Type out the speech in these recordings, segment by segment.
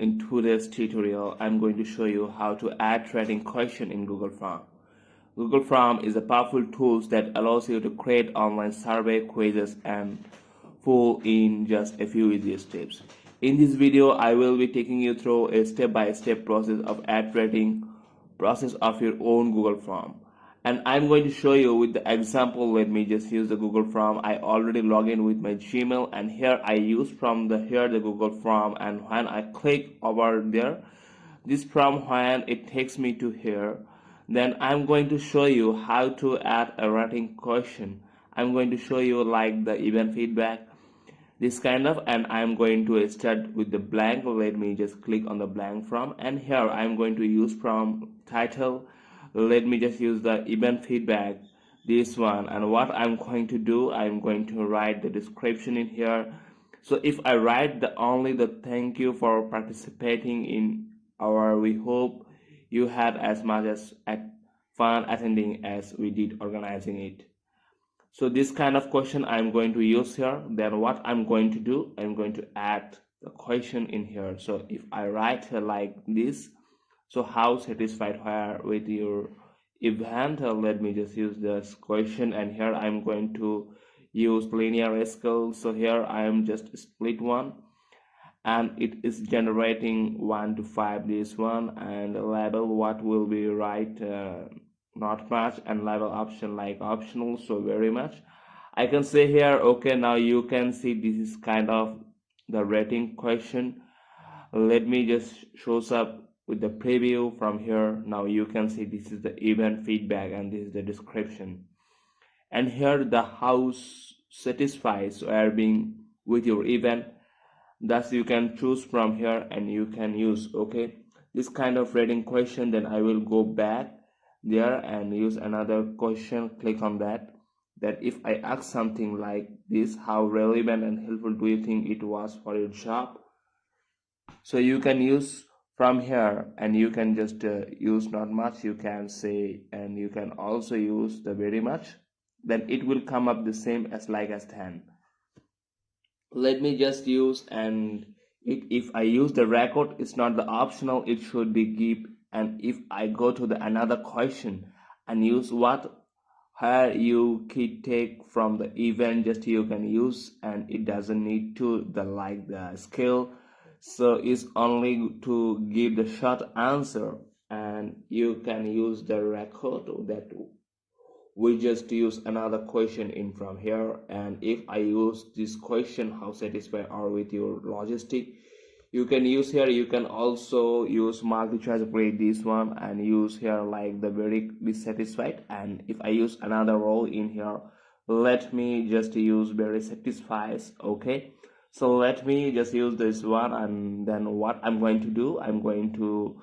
In today's tutorial, I'm going to show you how to add rating question in Google Form. Google Form is a powerful tool that allows you to create online survey quizzes and fill in just a few easy steps. In this video, I will be taking you through a step-by-step process of add rating process of your own Google Form. And I'm going to show you with the example. Let me just use the Google Form. I already log in with my Gmail, and here I use from the Google Form, and when I click over there, this form, when it takes me to here, then I'm going to show you how to add a rating question. I'm going to show you like the event feedback, this kind of, and I'm going to start with the blank. Let me just click on the blank form, and here I'm going to use from title. Let me just use the event feedback, this one, and what I'm going to do, I'm going to write the description in here. So if I write only the thank you for participating in our, we hope you had as much as fun attending as we did organizing it. So this kind of question I'm going to use here. Then what I'm going to do, I'm going to add the question in here. So if I write like this, so how satisfied were with your event? Let me just use this question, and here I'm going to use linear scale. So here I am just split one, and it is generating 1 to 5, this one, and label what will be right, not much, and label option like optional, so very much. I can say here, okay, now you can see this is kind of the rating question. Let me just shows up with the preview from here. Now you can see this is the event feedback, and this is the description, and here the house satisfies are being with your event. Thus you can choose from here and you can use, okay, this kind of rating question. Then I will go back there and use another question. Click on that if I ask something like this, how relevant and helpful do you think it was for your job? So you can use from here, and you can just use not much, you can say, and you can also use the very much. Then it will come up the same as like as 10. Let me just use, and if I use the record, it's not the optional, it should be give. And if I go to the another question and use what where you can take from the event, just you can use, and it doesn't need to the like the scale. So it's only to give the short answer, and you can use the record that we just use another question in from here. And if I use this question, how satisfied are with your logistic, you can use here. You can also use multi-choice grade, this one, and use here like the very dissatisfied. And if I use another role in here, let me just use very satisfies, okay. So let me just use this one, and then what I'm going to do, I'm going to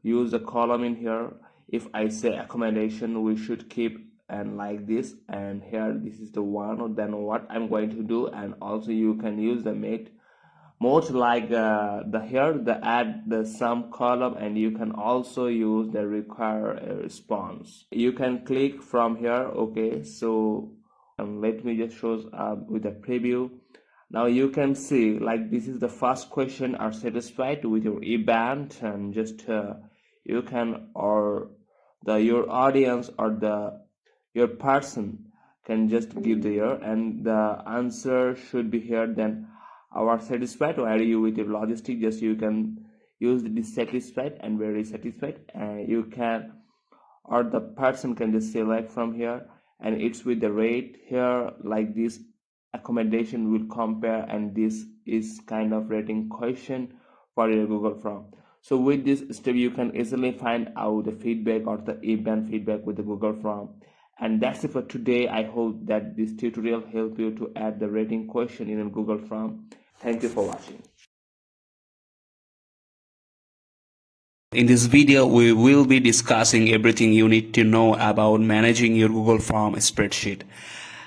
use the column in here. If I say accommodation, we should keep and like this, and here this is the one. Then what I'm going to do, and also you can use the mode like the here the add the sum column, and you can also use the require response. You can click from here, okay. So let me just shows up with a preview. Now you can see like this is the first question, are satisfied with your event, and just you can, or your audience or your person can just give there, and the answer should be here. Then our satisfied, or are you with your logistic, just you can use the dissatisfied and very satisfied, and you can, or the person can just select from here, and it's with the rate here like this. Accommodation will compare, and this is kind of rating question for your Google Form. So with this step, you can easily find out the feedback or the event feedback with the Google Form. And that's it for today. I hope that this tutorial helped you to add the rating question in a Google Form. Thank you for watching. In this video, we will be discussing everything you need to know about managing your Google Form spreadsheet.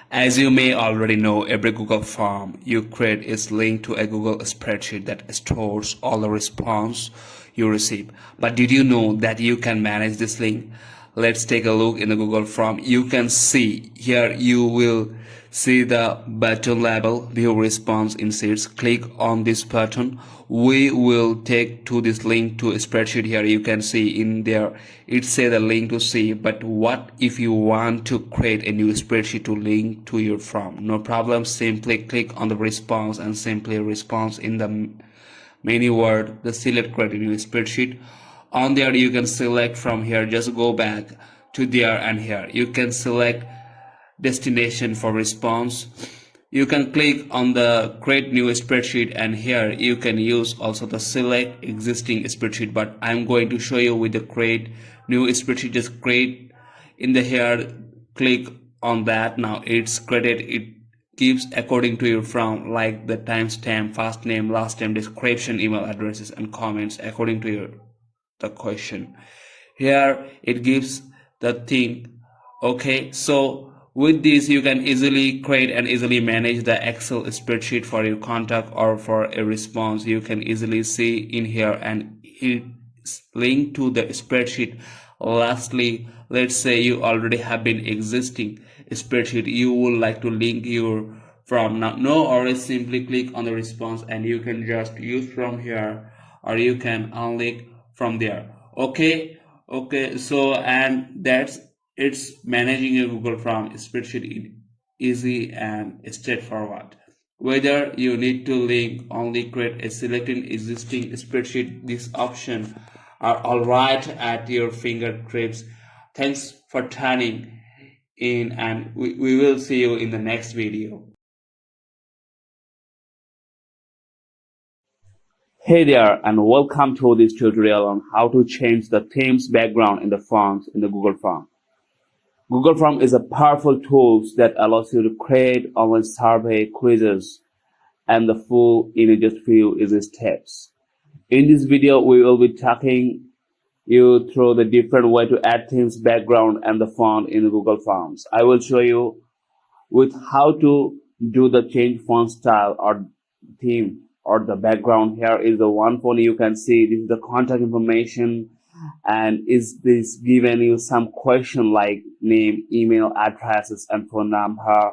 As you may already know, every Google Form you create is linked to a Google spreadsheet that stores all the response you receive. But did you know that you can manage this link? Let's take a look in the Google Form. You can see here, you will see the button label view response in sheets. Click on this button. We will take to this link to a spreadsheet. Here you can see in there it say the link to see, but what if you want to create a new spreadsheet to link to your form? No problem, simply click on the response and simply response in the menu word the select create a new spreadsheet. On there you can select from here, just go back to there, and here you can select destination for response. You can click on the create new spreadsheet, and here you can use also the select existing spreadsheet, but I'm going to show you with the create new spreadsheet. Just create in the here, click on that. Now it's created. It gives according to your from, like the timestamp, first name, last name, description, email addresses, and comments according to your the question. Here it gives the thing. Okay, so with this you can easily create and easily manage the Excel spreadsheet for your contact or for a response. You can easily see in here, and it's linked to the spreadsheet. Lastly, let's say you already have been existing spreadsheet, you would like to link your from. Now no, or simply click on the response and you can just use from here, or you can unlink from there. Okay, so and that's it's managing your Google Form spreadsheet easy and straightforward. Whether you need to link, only create a selecting existing spreadsheet, these options are all right at your fingertips. Thanks for tuning in, and we will see you in the next video. Hey there, and welcome to this tutorial on how to change the theme's background in the fonts in the Google Form. Google Form is a powerful tool that allows you to create online survey quizzes and the full in just few easy steps. In this video, we will be talking you through the different way to add themes background and the font in Google Forms. I will show you with how to do the change font style or theme or the background. Here is the one font you can see. This is the contact information, and is this given you some question like name, email addresses, and phone number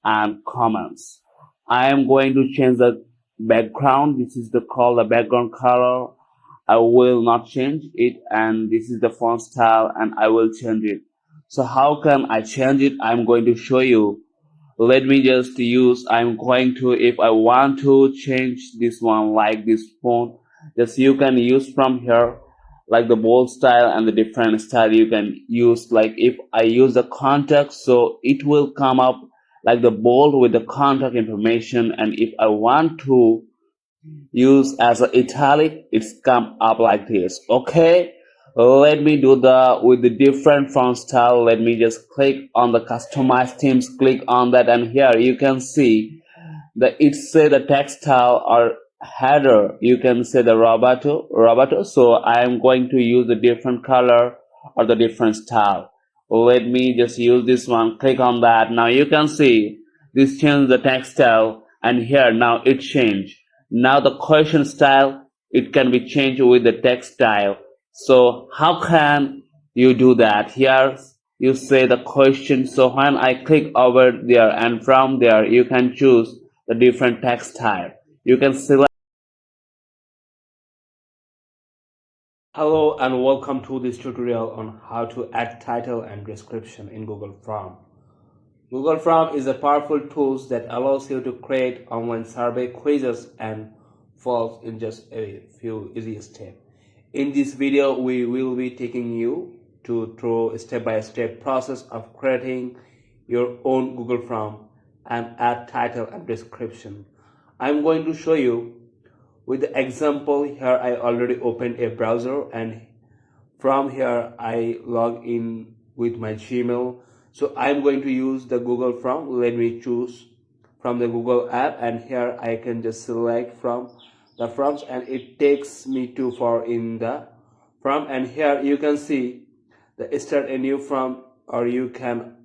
and comments. I am going to change the background. This is the background color. I will not change it, and this is the font style, and I will change it. So how can I change it? I'm going to show you. Let me just use, I'm going to, if I want to change this one like this font, just you can use from here like the bold style and the different style you can use. Like if I use the contact, so it will come up like the bold with the contact information, and if I want to use as an italic, it's come up like this. Okay, let me do the with the different font style. Let me just click on the customize themes, click on that, and here you can see that it say the text style or header, you can say the roboto. So I am going to use the different color or the different style. Let me just use this one, click on that. Now you can see this change the text style, and here now it changed. Now the question style, it can be changed with the text style. So how can you do that? Here you say the question. So when I click over there, and from there you can choose the different text style. You can select. Hello and welcome to this tutorial on how to add title and description in Google Form. Google Form is a powerful tool that allows you to create online survey quizzes and forms in just a few easy steps. In this video, we will be taking you through a step-by-step process of creating your own Google Form and add title and description. I'm going to show you with the example. Here I already opened a browser, and from here I log in with my Gmail. So I'm going to use the Google Form. Let me choose from the Google app, and here I can just select from the forms, and it takes me to for in the form. And here you can see the start a new form, or you can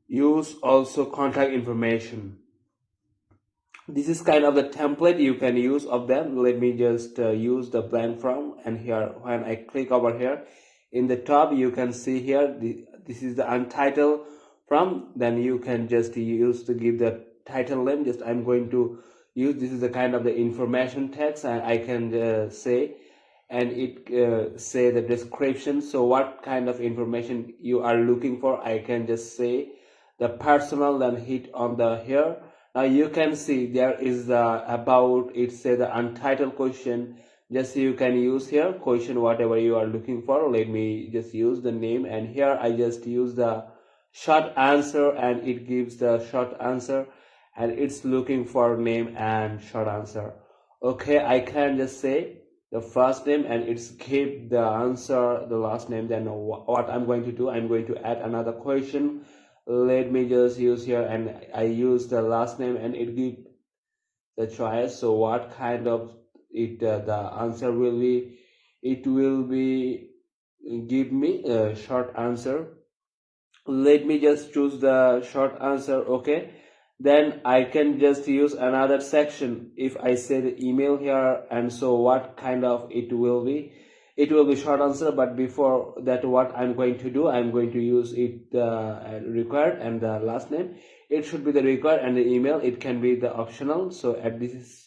use also contact information. This is kind of the template you can use of them. Let me just use the blank form, and here when I click over here in the top you can see here this is the untitled from, then you can just use to give the title name. Just I'm going to use, this is the kind of the information text, and I can say, and it say the description. So what kind of information you are looking for, I can just say the personal, then hit on the here. Now you can see there is the about, it say the untitled question. Just you can use here question whatever you are looking for. Let me just use the name, and here I just use the short answer, and it gives the short answer, and it's looking for name and short answer. Okay, I can just say the first name, and it's give the answer the last name. Then what I'm going to do, I'm going to add another question. Let me just use here, and I use the last name, and it give the choice. So what kind of it the answer will be, it will be give me a short answer. Let me just choose the short answer. Okay, then I can just use another section. If I say the email here, and so what kind of it will be, it will be short answer. But before that, what I'm going to do, I'm going to use it required, and the last name, it should be the required, and the email, it can be the optional. So at this is,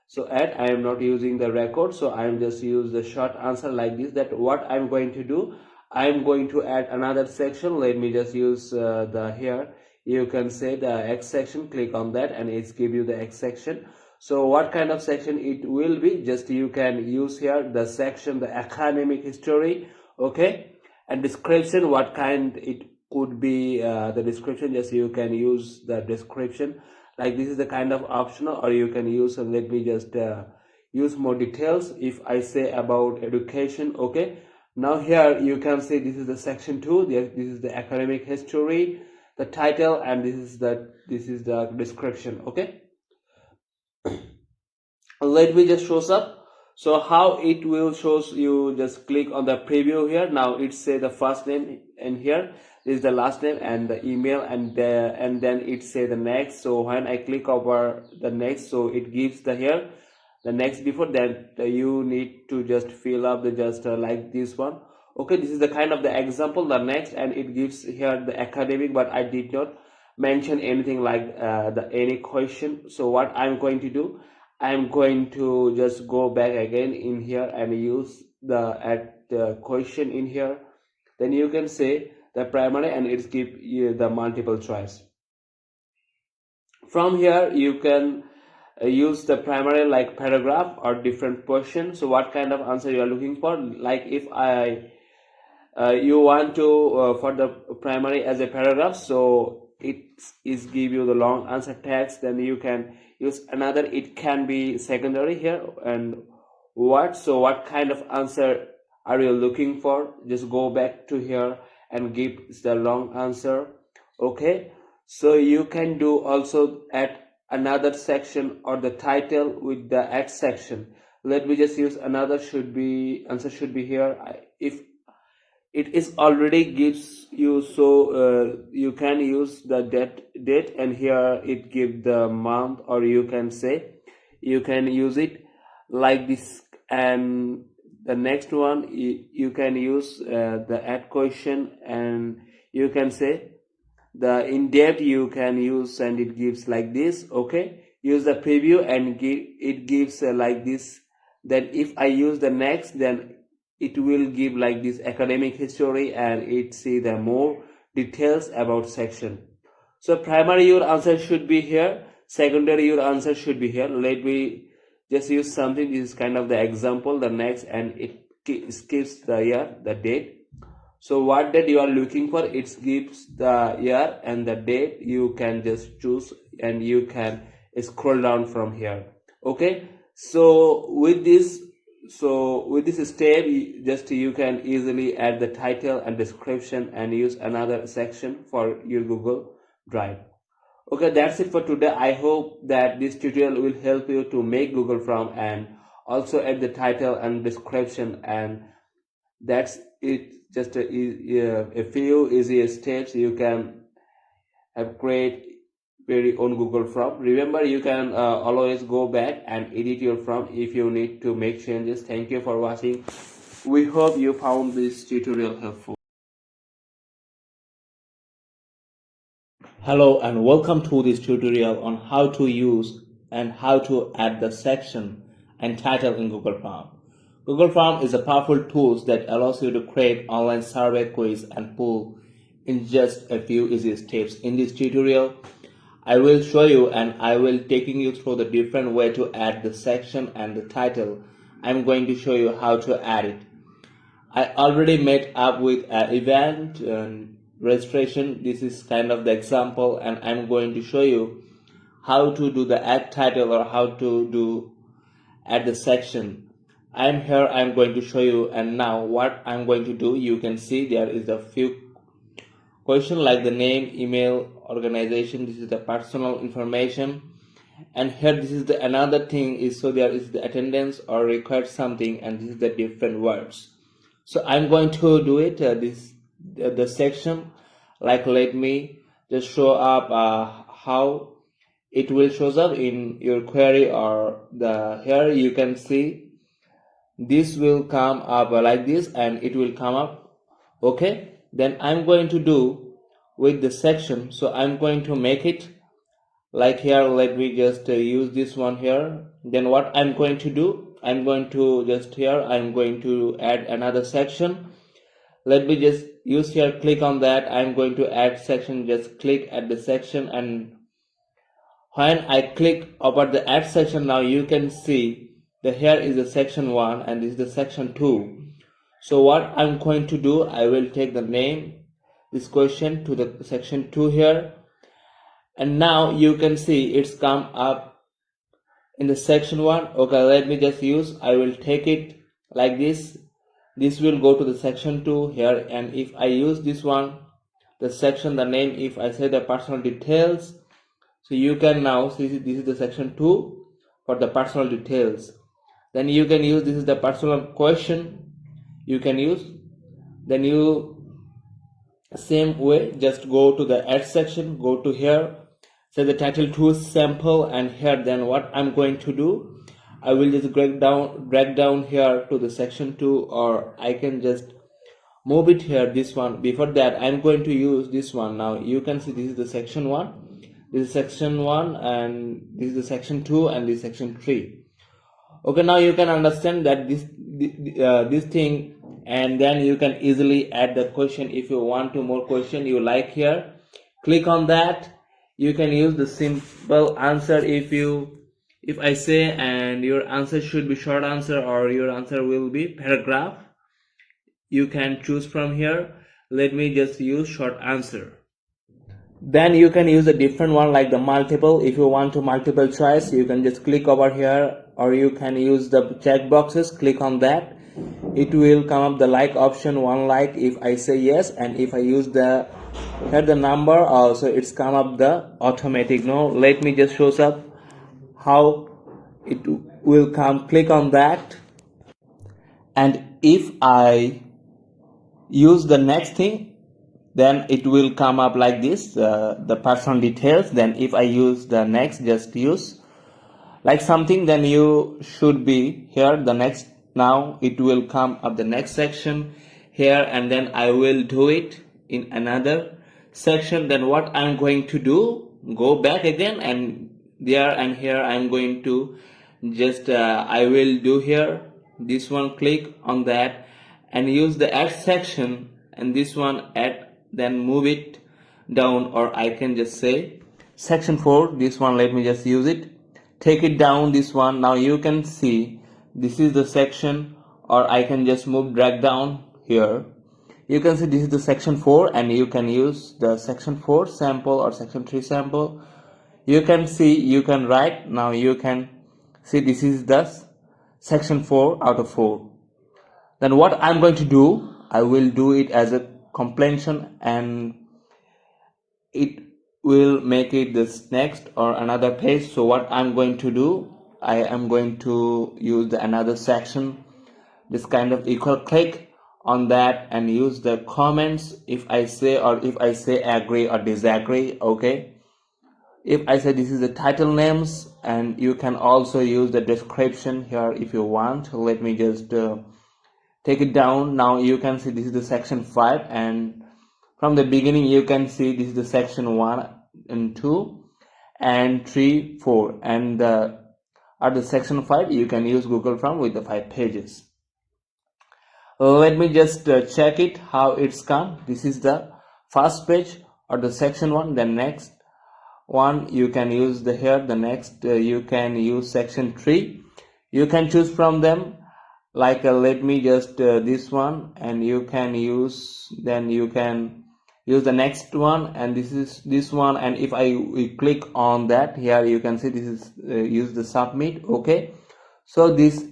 so at I am not using the record, so I am just use the short answer like this. That what I'm going to do, I'm going to add another section. Let me just use the here, you can say the X section. Click on that, and it's give you the X section. So what kind of section it will be, just you can use here the section, the academic history. Okay, and description, what kind it could be, the description, just you can use the description like this is the kind of optional, or you can use, let me just use more details. If I say about education, okay, now here you can see this is the section 2, this is the academic history, the title, and this is the description. Okay, let me just shows up. So how it will shows, you just click on the preview here. Now it say the first name, and here is the last name and the email, and then it say the next. So when I click over the next, so it gives the here the next. Before that, you need to just fill up the just like this one. Okay, this is the kind of the example, the next, and it gives here the academic, but I did not mention anything like the any question. So what I'm going to do, I'm going to just go back again in here and use the add question in here. Then you can say the primary, and it's give you the multiple choice. From here you can use the primary like paragraph or different question. So what kind of answer you are looking for, like if I you want to for the primary as a paragraph, so it is give you the long answer text. Then you can use another, it can be secondary here, and what, so what kind of answer are you looking for, just go back to here and give the long answer. Okay, so you can do also add another section or the title with the add section. Let me just use another, should be answer should be here. If it is already gives you, so you can use the date, and here it give the month, or you can say you can use it like this. And the next one, you can use the add question, and you can say the in depth, you can use, and it gives like this. Okay, use the preview, and it gives like this. Then if I use the next, then it will give like this academic history, and it see the more details about section. So primary, your answer should be here, secondary, your answer should be here. Let me just use something, this is kind of the example, the next, and it skips the year, the date. So what date you are looking for, it gives the year and the date. You can just choose, and you can scroll down from here. Okay, so with this step, you can easily add the title and description and use another section for your Google Drive. Okay, that's it for today. I hope that this tutorial will help you to make Google Form and also add the title and description, and that's it. Just a few easy steps, you can have create very own Google Form. Remember, you can always go back and edit your form if you need to make changes. Thank you for watching. We hope you found this tutorial helpful. Hello and welcome to this tutorial on how to use and how to add the section and title in Google Form. Google Form is a powerful tool that allows you to create online survey quiz and poll in just a few easy steps. In this tutorial, I will show you and I will taking you through the different way to add the section and the title. I'm going to show you how to add it. I already met up with an event and registration. This is kind of the example, and I'm going to show you how to do the add title or how to do add the section. I'm here, I'm going to show you, and now what I'm going to do, you can see there is a few question like the name, email, organization. This is the personal information, and here this is the another thing is, so there is the attendance or required something, and this is the different words. So I'm going to do it the section, like let me just show up how it will shows up in your query, or the here you can see this will come up like this and it will come up. Okay, then I'm going to do with the section, so I'm going to make it like here. Let me just use this one here. Then what I'm going to do, I'm going to just here, I'm going to add another section. Let me just use here, click on that. I'm going to add section, just click at the section, and when I click over the add section, now you can see that here is the section 1 and this is the section 2. So what I'm going to do, I will take the name, this question to the section 2 here, and now you can see it's come up in the section 1. Okay, let me just use, I will take it like this. This will go to the section 2 here, and if I use this one, the section, the name, if I say the personal details, so you can now see this is the section 2 for the personal details. Then you can use, this is the personal question you can use. Then you same way just go to the add section, go to here, say the title 2 sample, and here then what I'm going to do, I will just drag down here to the section 2, or I can just move it here, this one. Before that I'm going to use this one. Now you can see this is the section 1, this is section 1, and this is the section 2, and this is section 3. Okay, now you can understand that this thing, and then you can easily add the question. If you want to more question you like here, click on that. You can use the simple answer. If I say, and your answer should be short answer or your answer will be paragraph, you can choose from here. Let me just use short answer. Then you can use a different one like the multiple. If you want to multiple choice, you can just click over here, or you can use the check boxes, click on that. It will come up the like option, one like if I say yes, and if I use the here the number also, it's come up the automatic. No, let me just shows up how it will come. Click on that, and if I use the next thing, then it will come up like this, the personal details. Then if I use the next, just use like something, then you should be here the next. Now it will come up the next section here, and then I will do it in another section. Then what I'm going to do, go back again, and there and here I'm going to just I will do here this one, click on that and use the add section, and this one add, then move it down, or I can just say section 4, this one, let me just use it, take it down, this one. Now you can see this is the section, or I can just move, drag down here. You can see this is the section 4, and you can use the section 4 sample or section 3 sample. You can see, you can write. Now you can see this is the section 4 out of 4. Then what I'm going to do, I will do it as a completion, and it will make it this next or another page. So what I'm going to do, I am going to use the another section, this kind of equal, click on that and use the comments if I say, or if I say agree or disagree. Okay, if I say this is the title names, and you can also use the description here if you want. Let me just take it down. Now you can see this is the section 5, and from the beginning you can see this is the section 1, and 2 and 3, 4, and at the section 5 you can use Google Form with the 5 pages. Let me just check it how it's come. This is the first page or the section 1. The next one you can use the here. The next you can use section 3. You can choose from them, like let me just this one, and you can use, then you can use the next one, and this is this one, and if we click on that, here you can see this is use the submit. Okay, so this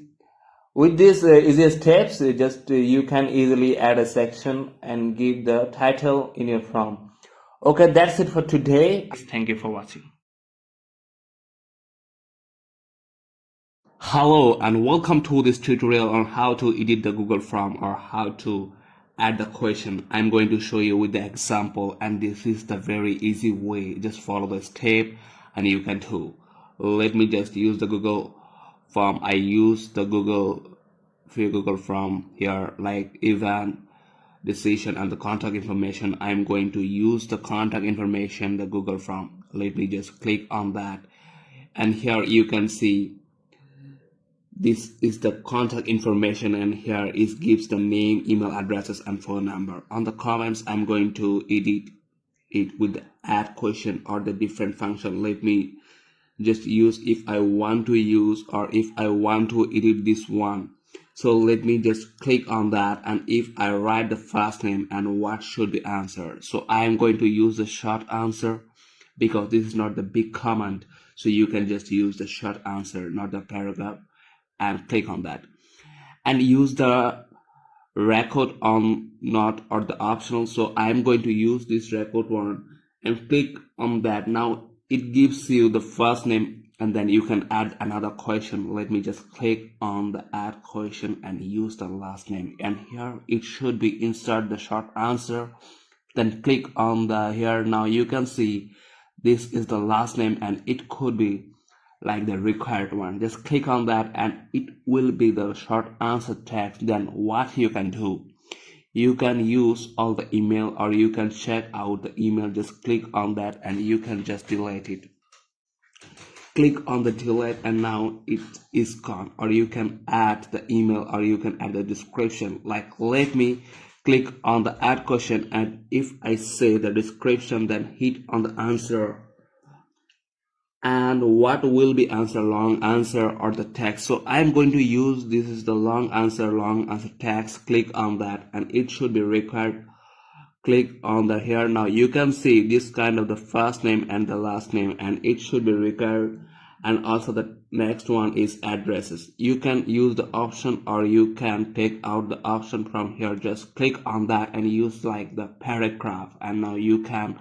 with this easy steps, just you can easily add a section and give the title in your form. Okay, that's it for today. Thank you for watching. Hello and welcome to this tutorial on how to edit the Google Form or how to add the question. I'm going to show you with the example, and this is the very easy way. Just follow the step and you can do. Let me just use the Google Form. I use the free Google Form here, like event, decision, and the contact information. I'm going to use the contact information, the Google Form. Let me just click on that, and here you can see this is the contact information, and here it gives the name, email addresses, and phone number. On the comments, I'm going to edit it with the add question or the different function. Let me just use if I want to use or if I want to edit this one. So let me just click on that, and if I write the first name and what should be answered. So I am going to use the short answer because this is not the big comment. So you can just use the short answer, not the paragraph, and click on that, and use the record on not or the optional. So I'm going to use this record one and click on that. Now it gives you the first name, and then you can add another question. Let me just click on the add question and use the last name, and here it should be insert the short answer. Then click on the here. Now you can see this is the last name, and it could be like the required one. Just click on that and it will be the short answer text. Then what you can do, you can use all the email or you can check out the email. Just click on that and you can just delete it. Click on the delete and now it is gone. Or you can add the email or you can add the description. Like let me click on the add question, and if I say the description, then hit on the answer, and what will be answer, long answer or the text. So I'm going to use this is the long answer text. Click on that and it should be required. Click on the here. Now you can see this kind of the first name and the last name, and it should be required. And also the next one is addresses. You can use the option or you can take out the option from here. Just click on that and use like the paragraph, and now you can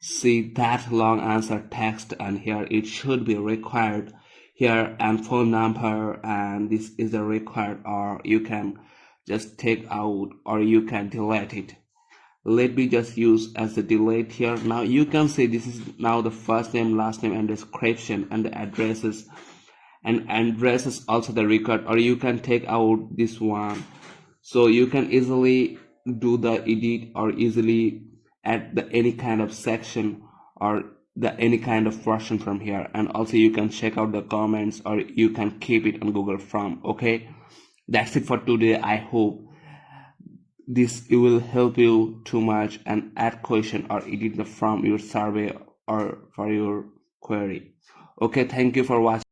see that long answer text, and here it should be required here, and phone number, and this is the required, or you can just take out or you can delete it. Let me just use as the delete here. Now you can see this is now the first name, last name, and description, and the addresses, and addresses also the record, or you can take out this one. So you can easily do the edit or easily add the any kind of section or the any kind of version from here. And also you can check out the comments or you can keep it on Google Form. Okay, that's it for today. I hope this will help you too much and add question or edit the from your survey or for your query. Okay, thank you for watching.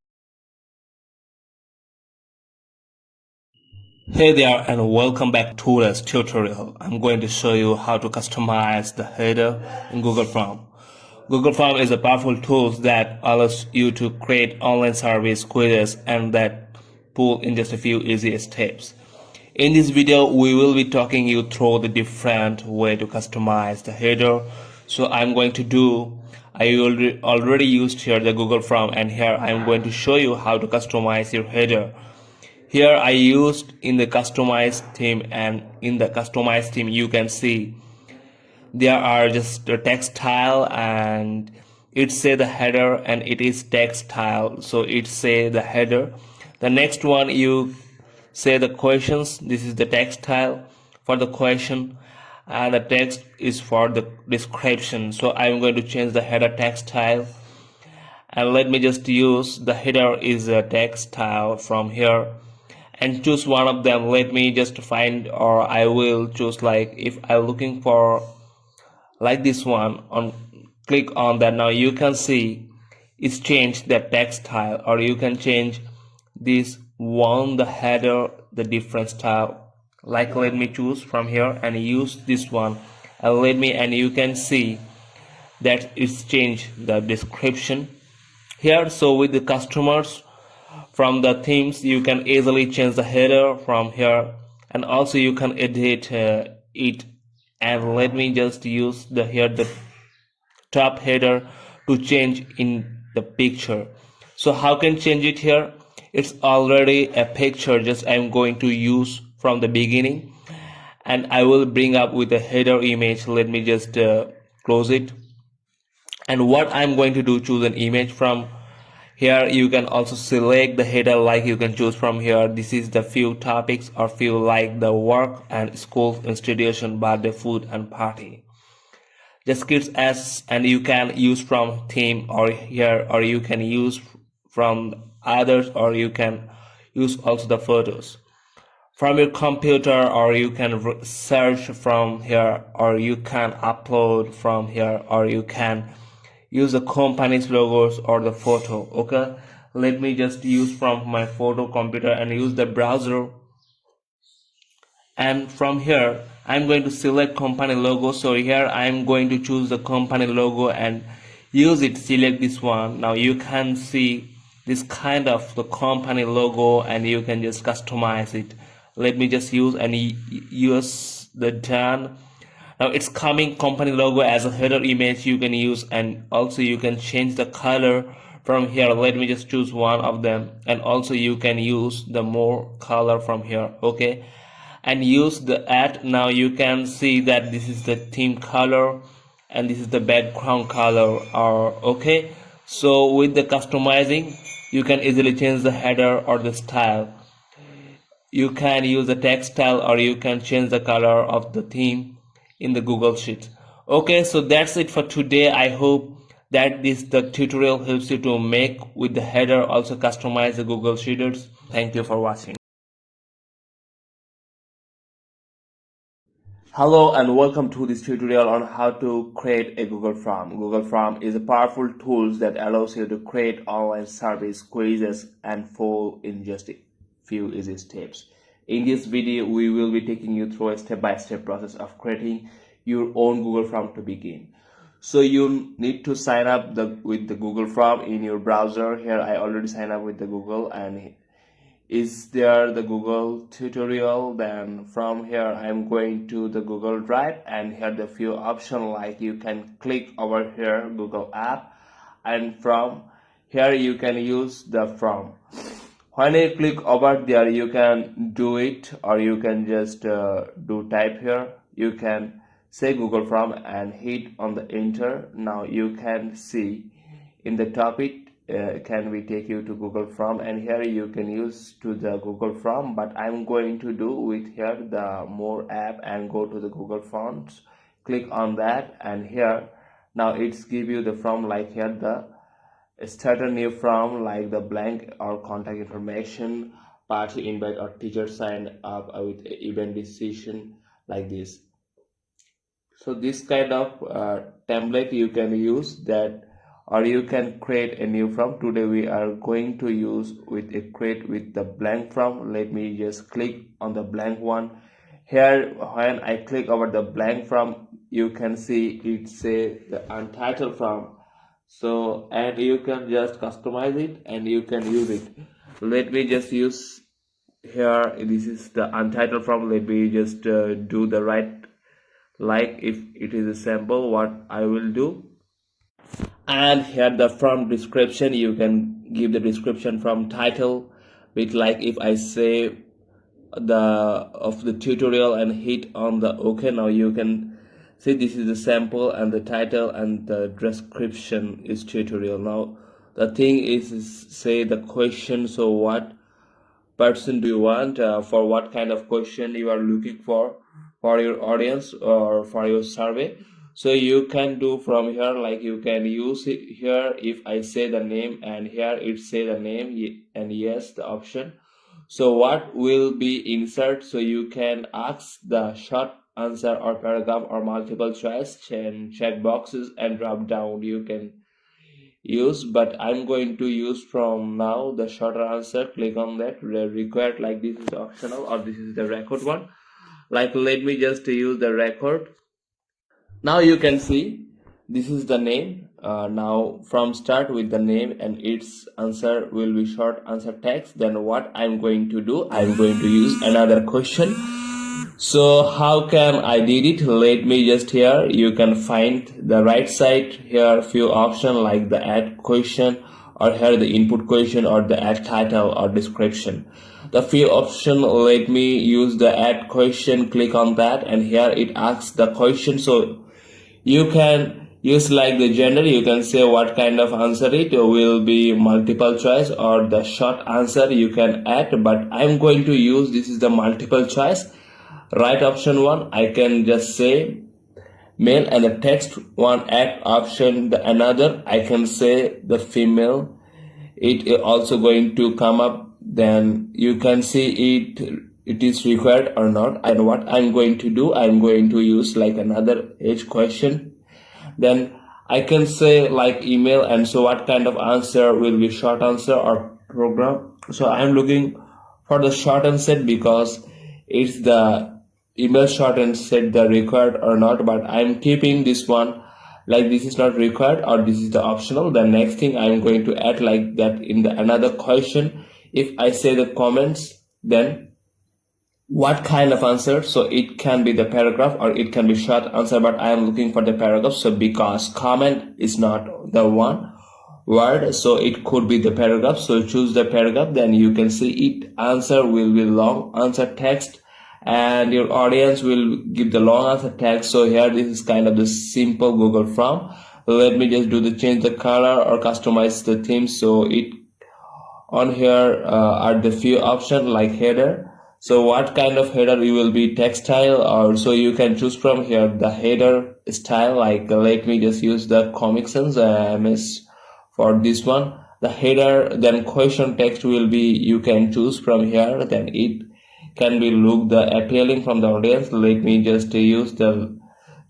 Hey there and welcome back to this tutorial. I'm going to show you how to customize the header in Google Form. Google Form is a powerful tool that allows you to create online surveys, quizzes, and that pull in just a few easy steps. In this video, we will be talking you through the different way to customize the header. So I'm going to do, I already used here the Google Form, and here I'm going to show you how to customize your header. Here I used in the customized theme, and in the customized theme you can see there are just a text style, and it say the header and it is text style, so it say the header. The next one you say the questions, this is the text style for the question, and the text is for the description. So I'm going to change the header text style, and let me just use the header is a text style from here and choose one of them. Let me just find, or I will choose, like if I'm looking for like this one, on click on that. Now you can see it's changed the text style, or you can change this one, the header, the different style. Like let me choose from here and use this one, and you can see that it's changed the description here. So with the customers, from the themes you can easily change the header from here, and also you can edit it. And let me just use the top header to change in the picture. So how can change it here? It's already a picture, just I'm going to use from the beginning, and I will bring up with the header image. Let me just close it. And what I'm going to do, choose an image from here. You can also select the header, like you can choose from here. This is the few topics or few, like the work and school, institution, birthday, food and party. Just kids as, and you can use from theme or here, or you can use from others, or you can use also the photos from your computer, or you can search from here, or you can upload from here, or you can use the company's logos or the photo. Okay, let me just use from my photo computer and use the browser, and from here I'm going to select company logo. So here I'm going to choose the company logo and use it, select this one. Now you can see this kind of the company logo, and you can just customize it. Let me just use and use the done. Now it's coming company logo as a header image you can use, and also you can change the color from here. Let me just choose one of them, and also you can use the more color from here. Okay, and use the add. Now you can see that this is the theme color and this is the background color. Or okay, so with the customizing you can easily change the header or the style. You can use the text style, or you can change the color of the theme in the Google Sheet. Okay, so that's it for today. I hope that the tutorial helps you to make with the header, also customize the Google Sheets. Thank you for watching. Hello and welcome to this tutorial on how to create a Google Form. Google Form is a powerful tool that allows you to create online surveys, quizzes and forms in just a few easy steps. In this video, we will be taking you through a step-by-step process of creating your own Google Form to begin. So you need to sign up with the Google Form in your browser. Here I already signed up with the Google, and is there the Google tutorial. Then from here I'm going to the Google Drive, and here the few options, like you can click over here Google app, and from here you can use the form. When you click over there, you can do it, or you can just do type here. You can say Google Form and hit on the enter. Now you can see in the topic can we take you to Google Form, and here you can use to the Google Form, but I'm going to do with here the more app and go to the Google Forms. Click on that, and here now it's give you the form, like here the start a new form, like the blank or contact information, party invite or teacher sign up with event decision, like this. So this kind of template you can use that, or you can create a new form. Today we are going to use with a create with the blank form. Let me just click on the blank one. Here when I click over the blank form, you can see it say the untitled form. So, and you can just customize it and you can use it. Let me just use here, this is the untitled form. Let me just do the right, like if it is a sample what I will do. And here the from description, you can give the description from title with, like if I say the tutorial and hit on the OK, now you can see this is the sample and the title and the description is tutorial. Now the thing is say the question. So what person do you want, for what kind of question you are looking for. for your audience or for your survey. So you can do from here, like you can use it here. If I say the name and here it say the name and yes the option, so what will be insert, so you can ask the short answer or paragraph or multiple choice and check boxes and drop down you can use, but I'm going to use from now the shorter answer. Click on that required, like this is optional or this is the record one. Like let me just use the record. Now you can see this is the name. Now from start with the name and its answer will be short answer text. Then what I'm going to do, I'm going to use another question. So how can I did it? Let me just here you can find the right side here few options like the add question or here the input question or the add title or description. The few option, let me use the add question, click on that and here it asks the question. So you can use like the gender, you can say what kind of answer it will be, multiple choice or the short answer you can add, but I'm going to use this is the multiple choice. Right option one I can just say male and the text one add option the another I can say the female. It is also going to come up, then you can see it is required or not. And what I'm going to do, I'm going to use like another age question. Then I can say like email, and so what kind of answer will be short answer or program. So I'm looking for the short answer because it's the email short and set the required or not, but I'm keeping this one like this is not required or this is the optional. The next thing I'm going to add like that in the another question. If I say the comments, then what kind of answer, so it can be the paragraph or it can be short answer, but I am looking for the paragraph. So because comment is not the one word, so it could be the paragraph. So choose the paragraph, then you can see it answer will be long answer text and your audience will give the long answer text. So here this is kind of the simple Google form. Let me just do the change the color or customize the theme. So it on here are the few options like header. So what kind of header you will be, textile, or so you can choose from here the header style. Like let me just use the Comic Sans MS for this one. The header, then question text will be you can choose from here. Then it can be look the appealing from the audience. Let me just use the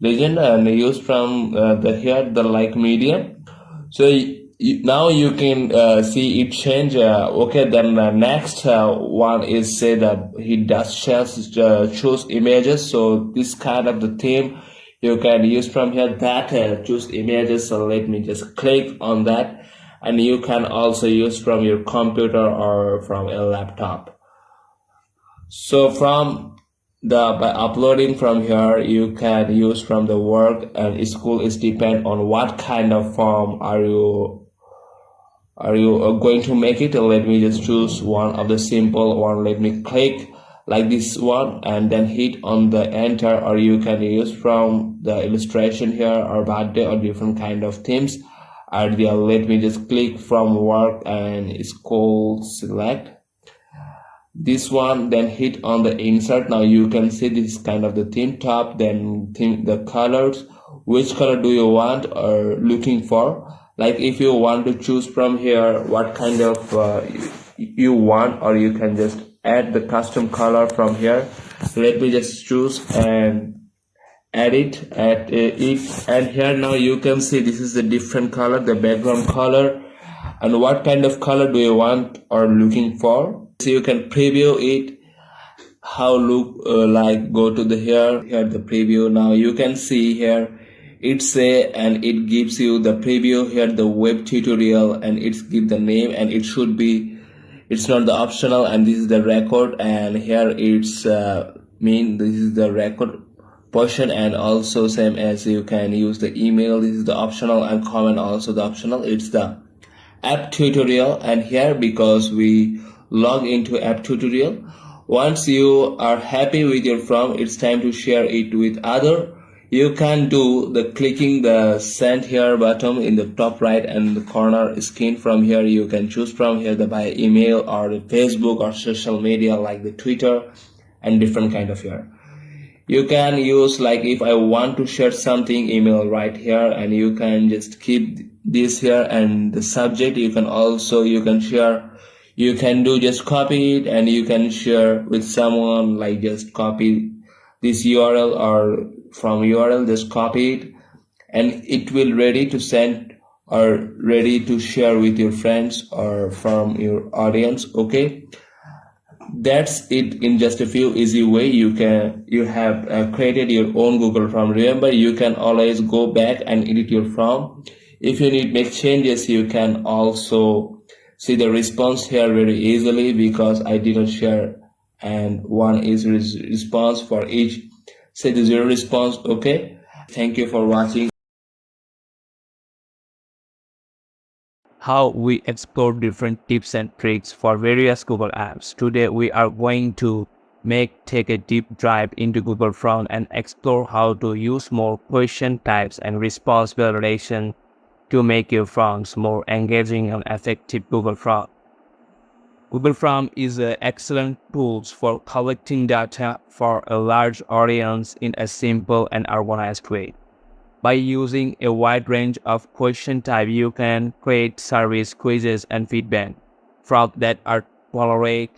legend and use from the here the like medium. So now you can see it change. Okay, then next one is say that he does choose images. So this kind of the theme you can use from here that choose images. So let me just click on that, and you can also use from your computer or from a laptop. So from by uploading from here you can use from the work and school. Is depend on what kind of form are you going to make it. Let me just choose one of the simple one. Let me click like this one and then hit on the enter, or you can use from the illustration here or birthday or different kind of themes idea. Let me just click from work and school, select this one, then hit on the insert. Now you can see this kind of the theme top, then theme the colors, which color do you want or looking for. Like if you want to choose from here what kind of you want, or you can just add the custom color from here. Let me just choose and add it and here now you can see this is the different color, the background color, and what kind of color do you want or looking for. So you can preview it how look like. Go to the here the preview. Now you can see here it say and it gives you the preview here the web tutorial, and it's give the name, and it should be, it's not the optional, and this is the record, and here it's mean this is the record portion, and also same as you can use the email. This is the optional, and comment also the optional. It's the app tutorial, and here because we log into app tutorial, once you are happy with your form, it's time to share it with other. You can do the clicking the send here button in the top right and the corner screen. From here you can choose from here the by email or the Facebook or social media like the Twitter and different kind of here. You can use like if I want to share something, email right here, and you can just keep this here, and the subject you can also you can share, you can do just copy it and you can share with someone, like just copy this URL, or from URL just copy it, and it will ready to send or ready to share with your friends or from your audience. Okay, that's it. In just a few easy way you have created your own Google Form. Remember, you can always go back and edit your form. If you need make changes, you can also see the response here very easily, because I didn't share, and one is response for each. Say the zero response. Okay, thank you for watching. How we explore different tips and tricks for various Google apps. Today we are going to take a deep dive into Google Form and explore how to use more question types and response validation to make your forms more engaging and effective. Google Form is an excellent tool for collecting data for a large audience in a simple and organized way. By using a wide range of question type, you can create service quizzes and feedback from that are tailored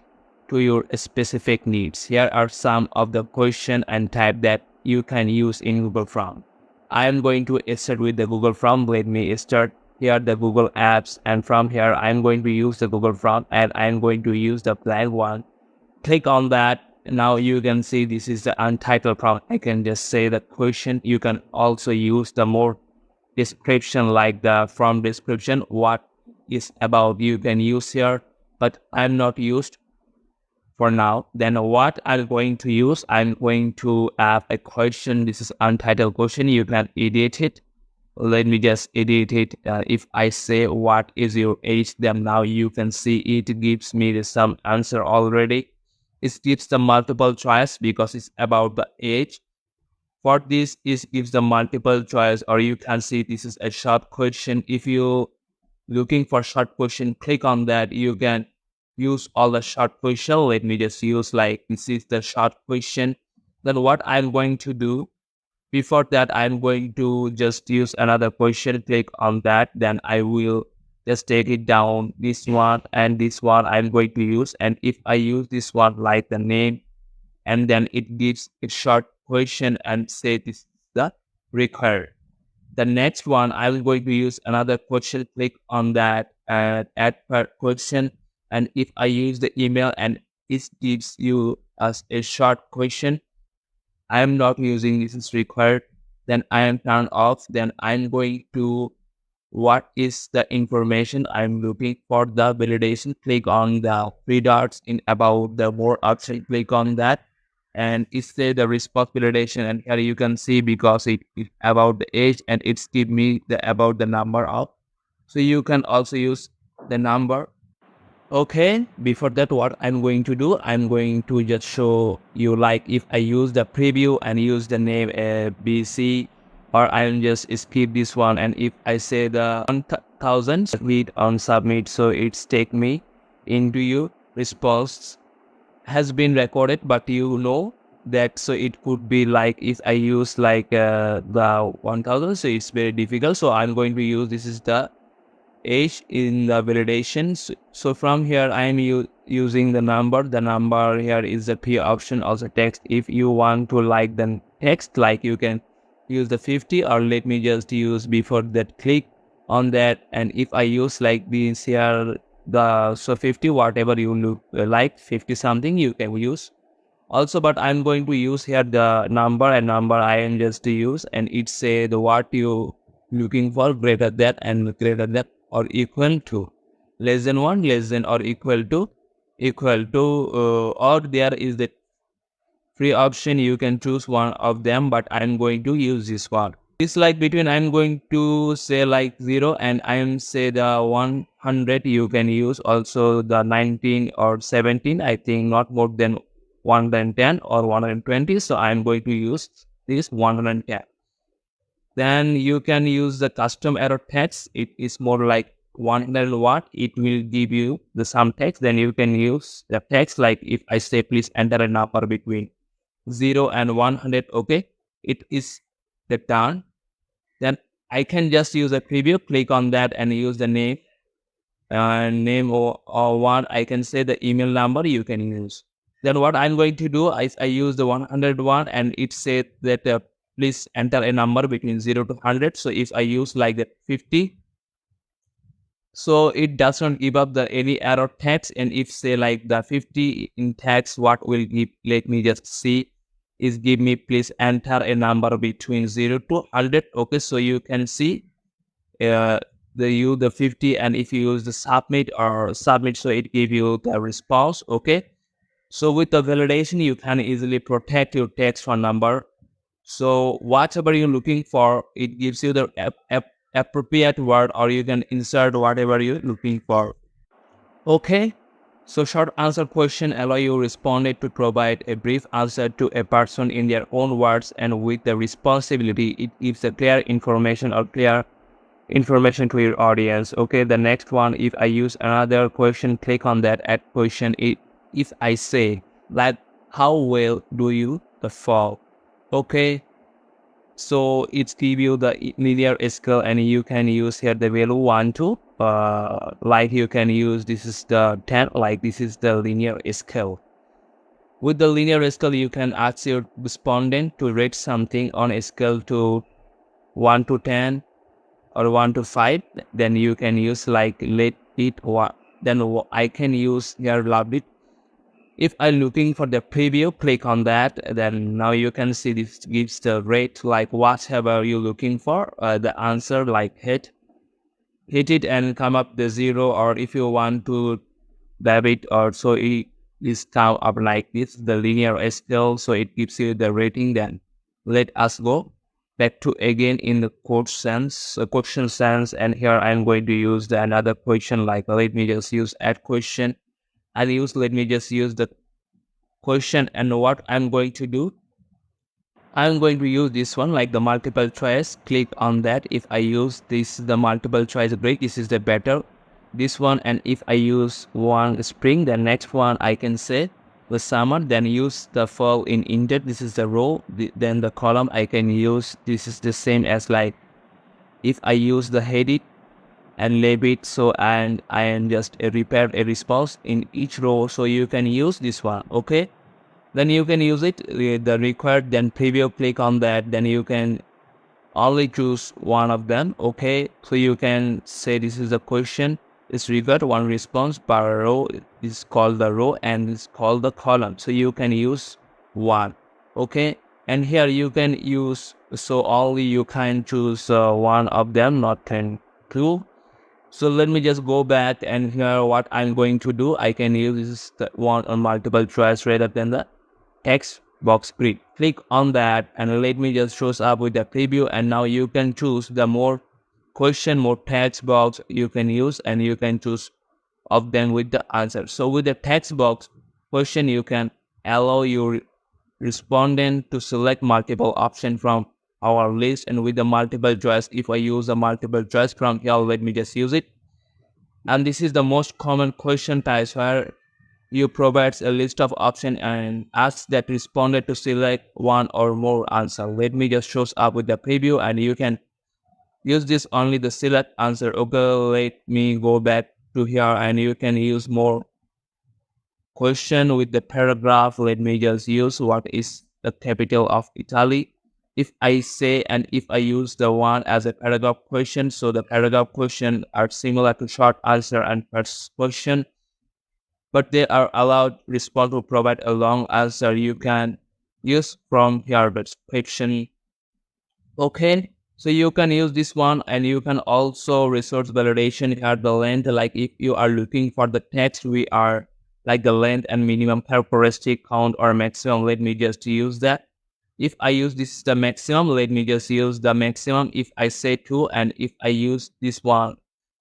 to your specific needs. Here are some of the question and type that you can use in Google Form. I am going to start with the Google Form. Let me start here the Google Apps, and from here I am going to use the Google Form, and I am going to use the blank one. Click on that. Now you can see this is the untitled prompt. I can just say the question. You can also use the more description, like the from description, what is about, you can use here, but I'm not used for now. Then what I'm going to use, I'm going to have a question. This is untitled question. You can edit it. Let me just edit it. If I say what is your age, then now you can see it gives me some answer already. It gives the multiple choice because it's about the age. For this, it gives the multiple choice, or you can see this is a short question. If you looking for short question, click on that. You can use all the short question. Let me just use like this is the short question. Then what I'm going to do, before that, I'm going to just use another question. Click on that. Then I will just take it down. This one and this one I'm going to use. And if I use this one like the name, and then it gives a short question and say this is the required. The next one, I'm going to use another question. Click on that and add per question. And if I use the email and it gives you as a short question, I am not using this is required, then I am turned off. Then I'm going to what is the information I'm looking for the validation. Click on the three dots in about the more option. Click on that and it say the response validation, and here you can see because it is about the age and it's give me the about the number of, so you can also use the number. Okay, before that, what I'm going to do, I'm going to just show you like if I use the preview and use the name BC, or I'll just skip this one. And if I say the 1000, read on submit, so it's take me into your response has been recorded, but you know that, so it could be like if I use like the 1000, so it's very difficult. So I'm going to use this is the age in the validations. So from here I am using the number. The number here is the P option, also text. If you want to like the text, like you can use the 50, or let me just use before that, click on that. And if I use like this here, the so 50, whatever you look like 50 something you can use also, but I'm going to use here the number, and number I am just to use, and it say the what you looking for, greater than and greater than or equal to, less than 1, less than or equal to, or there is the free option, you can choose one of them, but I'm going to use this one. This like between I'm going to say like 0 and I am say the 100, you can use also the 19 or 17, I think not more than 110 or 120, so I'm going to use this 110. Then you can use the custom error text. It is more like 100 watt. It will give you the some text. Then you can use the text like if I say please enter a number between 0 and 100. Okay, it is the done. Then I can just use a preview, click on that and use the name or one. I can say the email number you can use. Then what I'm going to do is I use the 101 and it said that please enter a number between 0 to 100. So if I use like that 50, so it does not give up the any error text. And if say like the 50 in text, what will give, let me just see, is give me please enter a number between 0 to 100. Okay, so you can see uh, the 50, and if you use the submit, so it give you the response. Okay, so with the validation you can easily protect your text or number. So whatever you're looking for, it gives you the appropriate word, or you can insert whatever you're looking for. Okay, so short answer question allow you respondent to provide a brief answer to a person in their own words, and with the responsibility it gives a clear information or clear information to your audience. Okay, the next one, if I use another question, click on that add question. If I say like how well do you the fall, okay, so it's give you the linear scale, and you can use here the value 1 to like you can use this is the 10, like this is the linear scale. With the linear scale you can ask your respondent to rate something on a scale to 1 to 10 or 1 to 5. Then you can use like let it what, then I can use here love it. If I'm looking for the preview, click on that. Then now you can see this gives the rate like whatever you're looking for. The answer like hit it and come up the 0, or if you want to grab it, or so it is come up like this, the linear scale. So it gives you the rating. Then let us go back to again in the question sense, and here I'm going to use the another question, like let me just use add question. Let me just use the question, and what I'm going to do, I'm going to use this one like the multiple choice. Click on that. If I use this the multiple choice break, this is the better this one. And if I use one spring, the next one I can say the summer. Then use the fall in indent, this is the row. Then the column I can use, this is the same as like if I use the headed and label it. So and I am just repair a response in each row, so you can use this one. Okay, then you can use it the required, then preview, click on that. Then you can only choose one of them. Okay, so you can say this is the question, it's required one response per row, is called the row, and it's called the column, so you can use one. Okay, and here you can use, so only you can choose one of them, not can two. So let me just go back, and here what I'm going to do, I can use the one on multiple choice rather than the text box grid. Click on that and let me just shows up with the preview. And now you can choose the more question, more text box you can use, and you can choose of them with the answer. So with the text box question, you can allow your respondent to select multiple options from our list. And with the multiple choice, if I use a multiple choice from here, let me just use it. And this is the most common question types, where you provides a list of options and asks that respondent to select one or more answer. Let me just shows up with the preview, and you can use this only the select answer. Okay, let me go back to here, and you can use more question with the paragraph. Let me just use what is the capital of Italy. If I say, and if I use the one as a paragraph question, so the paragraph question are similar to short answer and first question, but they are allowed respond to provide a long answer. You can use from here the description. Okay, so you can use this one, and you can also resource validation here the length. Like if you are looking for the text, we are like the length and minimum characteristic count or maximum. Let me just use that. If I use this the maximum, let me just use the maximum. If I say 2, and if I use this one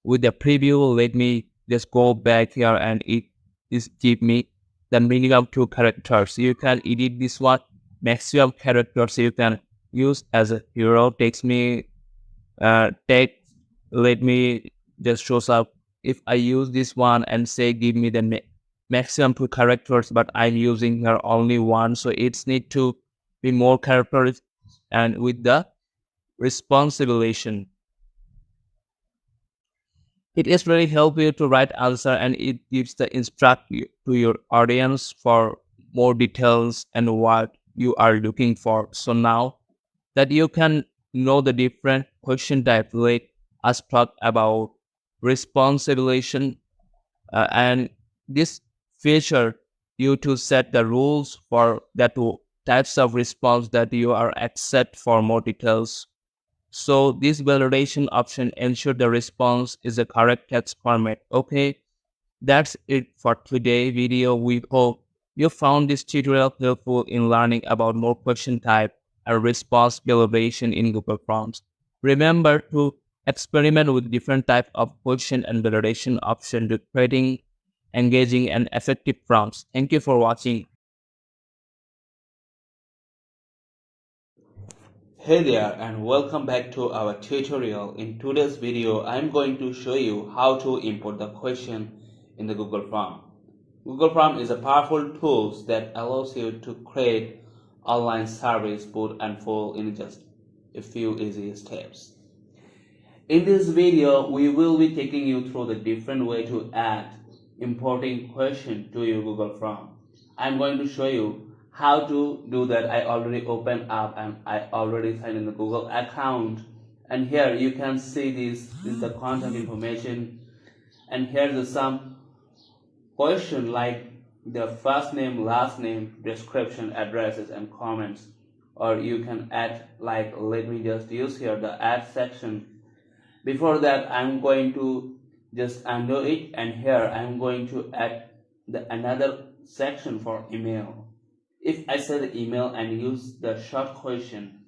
with the preview, let me just go back here, and it is give me the minimum 2 characters. You can edit this one maximum characters. You can use as a hero. Takes me text. Let me just shows up. If I use this one and say give me the maximum 2 characters, but I'm using here only one, so it's need to be more characters. And with the responsibilization, it is really help you to write answer, and it gives the instruct to your audience for more details and what you are looking for. So now that you can know the different question type, let us talk about responsibilization. And this feature you to set the rules for that types of response that you are accept for more details. So this validation option ensure the response is a correct text format. Okay, that's it for today video. We hope you found this tutorial helpful in learning about more question type and response validation in Google Forms. Remember to experiment with different type of question and validation option to creating engaging and effective prompts. Thank you for watching. Hey there and welcome back to our tutorial. In today's video, I'm going to show you how to import the question in the Google Form. Google Form is a powerful tool that allows you to create online surveys, put and full in just a few easy steps. In this video, we will be taking you through the different way to add importing question to your Google Form. I'm going to show you how to do that. I already opened up and I already signed in the Google account, and here you can see this is the contact information, and here's the some question like the first name, last name, description, addresses and comments. Or you can add, like, let me just use here the add section. Before that, I'm going to just undo it, and here I'm going to add another section for email. If I say the email and use the short question,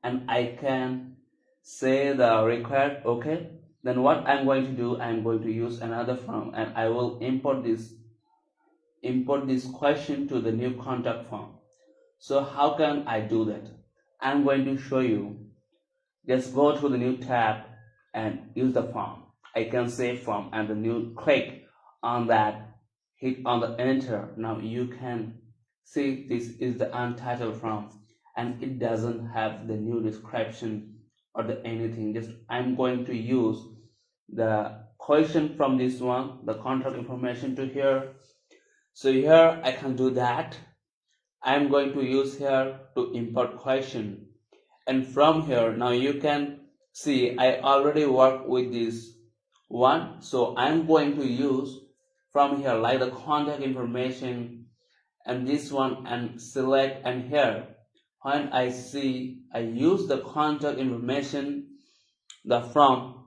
and I can say the required okay, then what I'm going to do, I'm going to use another form and I will import this question to the new contact form. So how can I do that? I'm going to show you. Just go to the new tab and use the form. I can say form and the new click on that, hit on the enter. Now you can see this is the untitled form and it doesn't have the new description or the anything. Just I'm going to use the question from this one, the contact information, to here. So here I can do that. I'm going to use here to import question, and from here now you can see I already work with this one. So I'm going to use from here like the contact information and this one and select, and here when I see I use the contact information, the from,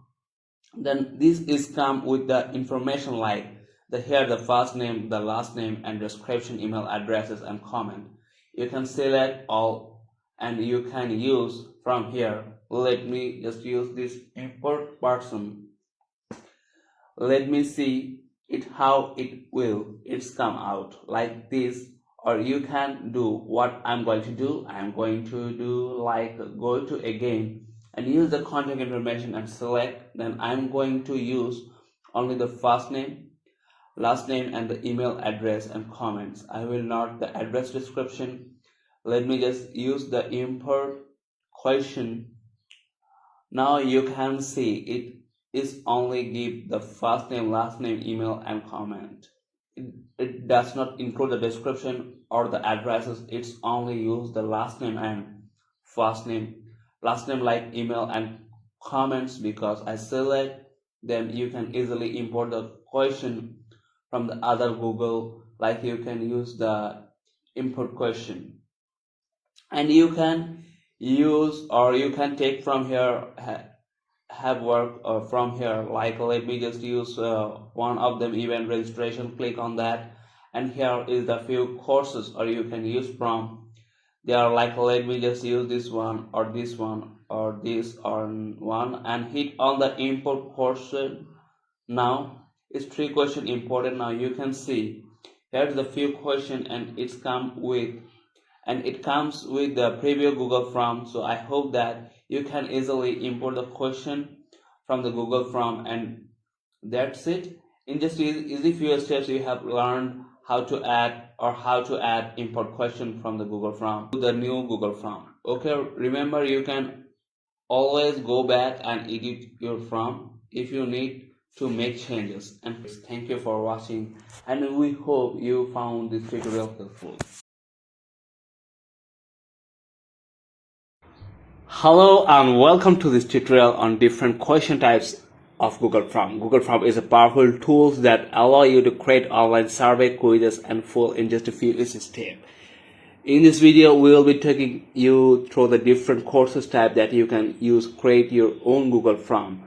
then this is come with the information like the here the first name, the last name and description, email addresses and comment. You can select all and you can use from here. Let me just use this import person. Let me see it how it will it's come out like this. Or you can do what I'm going to do. I'm going to do like go to again and use the contact information and select. Then I'm going to use only the first name, last name and the email address and comments. I will not the address description. Let me just use the import question. Now you can see it is only give the first name, last name, email and comment. It does not include the description or the addresses. It's only use the last name and first name, last name like email and comments. Because I select them, you can easily import the question from the other Google, like you can use the import question, and you can use or you can take from here have work from here. Like let me just use one of them, event registration. Click on that, and here is the few courses or you can use from. They are like let me just use this one or this one or this or one and hit on the import question. Now it's 3 question imported. Now you can see here's the few question and it comes with the preview Google Form. So I hope that you can easily import the question from the Google Form, and that's it. In just easy few steps you have learned how to add import question from the Google Form to the new Google Form. Okay, remember you can always go back and edit your form if you need to make changes. And thank you for watching, and we hope you found this tutorial helpful. Hello and welcome to this tutorial on different question types of Google Form. Google Form is a powerful tool that allow you to create online survey quizzes and full in just a few easy steps. In this video, we will be taking you through the different courses type that you can use create your own Google Form.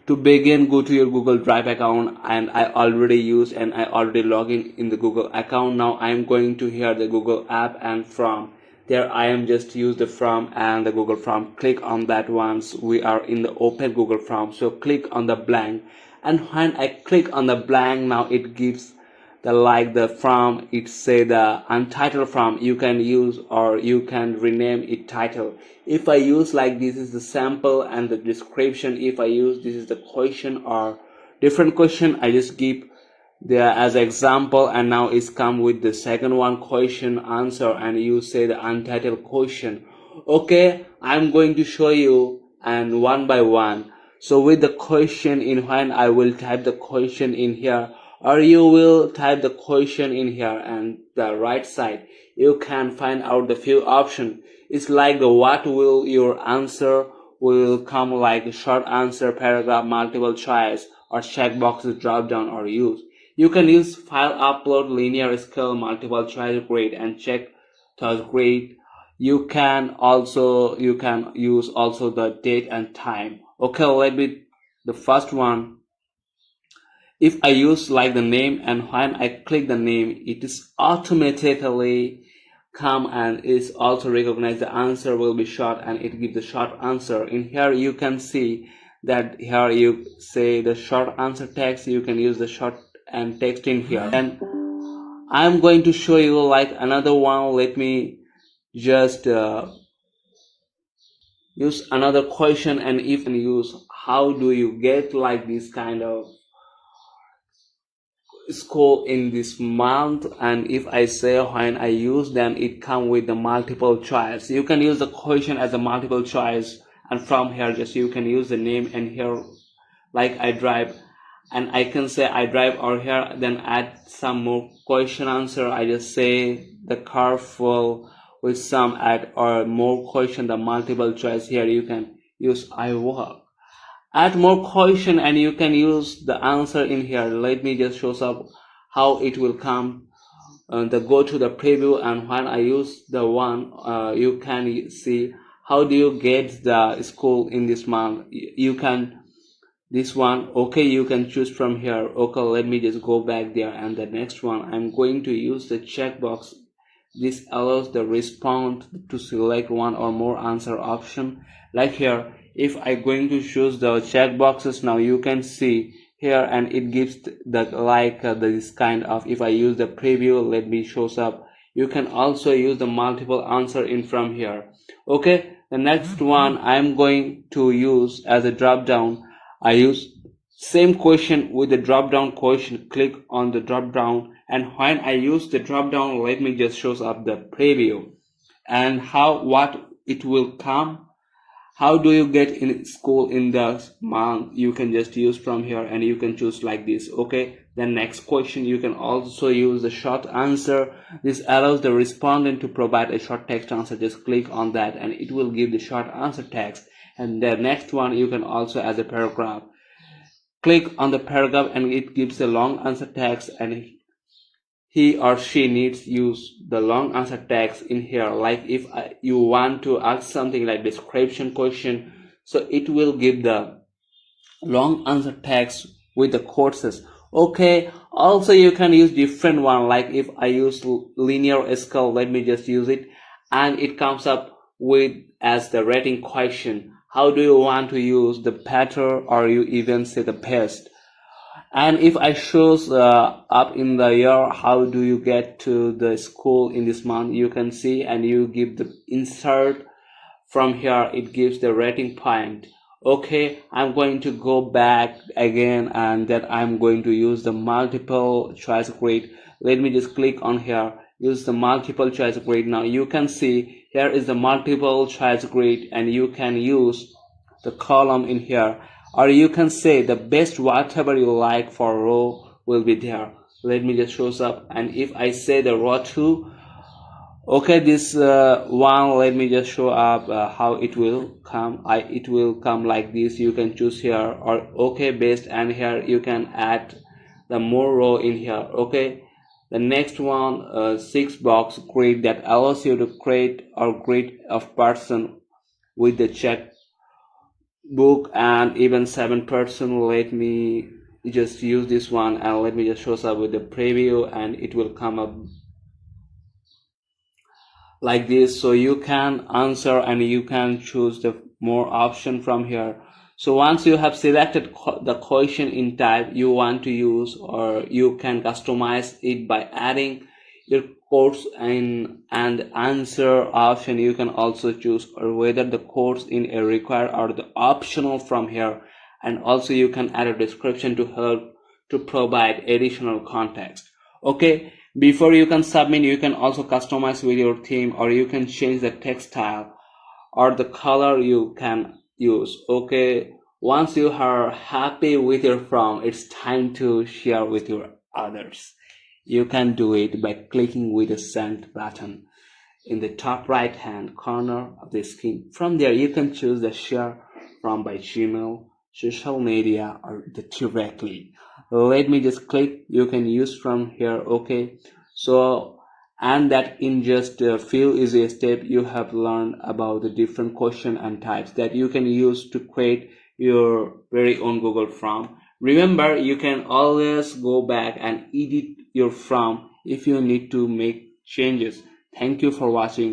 To begin, go to your Google Drive account, and I already used and I already log in the Google account. Now I am going to here the Google app, and from there I am just use the form and the Google Form. Click on that once we are in the open Google Form. So click on the blank, and when I click on the blank, now it gives the form, it say the untitled form. You can use or you can rename it title. If I use like this is the sample and the description, if I use this is the question or different question, I just give there as example, and now it's come with the second one question answer, and you say the untitled question. Okay, I'm going to show you and one by one. So with the question in when I will type the question in here, or you will type the question in here, and the right side you can find out the few options. It's like the what will your answer will come, like short answer, paragraph, multiple choice, or checkboxes, drop down or use. You can use file upload, linear scale, multiple choice, grade, and check those grade. You can use also the date and time. Okay, let me the first one. If I use like the name, and when I click the name, it is automatically come and is also recognize the answer will be short, and it gives the short answer. In here you can see that here you say the short answer text, you can use the short and text in here. And I'm going to show you like another one. Let me just use another question, and if you use how do you get like this kind of score in this month, and if I say when I use, then it come with the multiple choice. You can use the question as a multiple choice, and from here just you can use the name, and here like I drive, and I can say I drive, or here then add some more question answer. I just say the car full with some add or more question, the multiple choice. Here you can use I walk. Add more question, and you can use the answer in here. Let me just show up how it will come. Go to the preview, and when I use the one, you can see how do you get the school in this month. You can this one. Okay, you can choose from here. Okay, let me just go back there, and the next one I'm going to use the checkbox. This allows the respondent to select one or more answer option. Like here, if I'm going to choose the check boxes, now you can see here, and it gives the this kind of, if I use the preview, let me shows up. You can also use the multiple answer in from here. Okay, the next one I'm going to use as a drop down. I use same question with the drop down question. Click on the drop down, and when I use the drop down, let me just shows up the preview and what it will come. How do you get in school in the month? You can just use from here, and you can choose like this. Okay, the next question you can also use the short answer. This allows the respondent to provide a short text answer. Just click on that, and it will give the short answer text. And the next one you can also add a paragraph. Click on the paragraph, and it gives a long answer text, and he or she needs use the long answer text in here. Like if you want to ask something like description question, so it will give the long answer text with the courses. Okay, also you can use different one. Like if I use linear scale, let me just use it, and it comes up with as the rating question. How do you want to use the pattern, or you even say the paste? And if I shows up in the year, how do you get to the school in this month, you can see, and you give the insert from here, it gives the rating point. Okay, I'm going to go back again, and then I'm going to use the multiple choice grade. let me just click on here, use the multiple choice grid. Now you can see here is the multiple choice grid, and you can use the column in here, or you can say the best whatever you like for row will be there. Let me just shows up, and if I say the row 2, okay, this one, let me just show up how it will come. It will come like this. You can choose here, or okay, based, and here you can add the more row in here. Okay, the next one, 6 box grid that allows you to create or grid of person with the check book and even 7%. Let me just use this one, and let me just show up with the preview, and it will come up like this. So you can answer and you can choose the more option from here. So once you have selected the question in type you want to use, or you can customize it by adding your course in and answer option. You can also choose or whether the course in a required or the optional from here, and also you can add a description to help to provide additional context. Okay, before you can submit, you can also customize with your theme, or you can change the text style or the color you can use. Okay, once you are happy with your form, it's time to share with your others. You can do it by clicking with the send button in the top right hand corner of the screen. From there you can choose the share from by Gmail, social media, or the directly. Let me just click, you can use from here. Okay, so and that in just a few easy steps you have learned about the different question and types that you can use to create your very own Google form. Remember, you can always go back and edit your form if you need to make changes. Thank you for watching.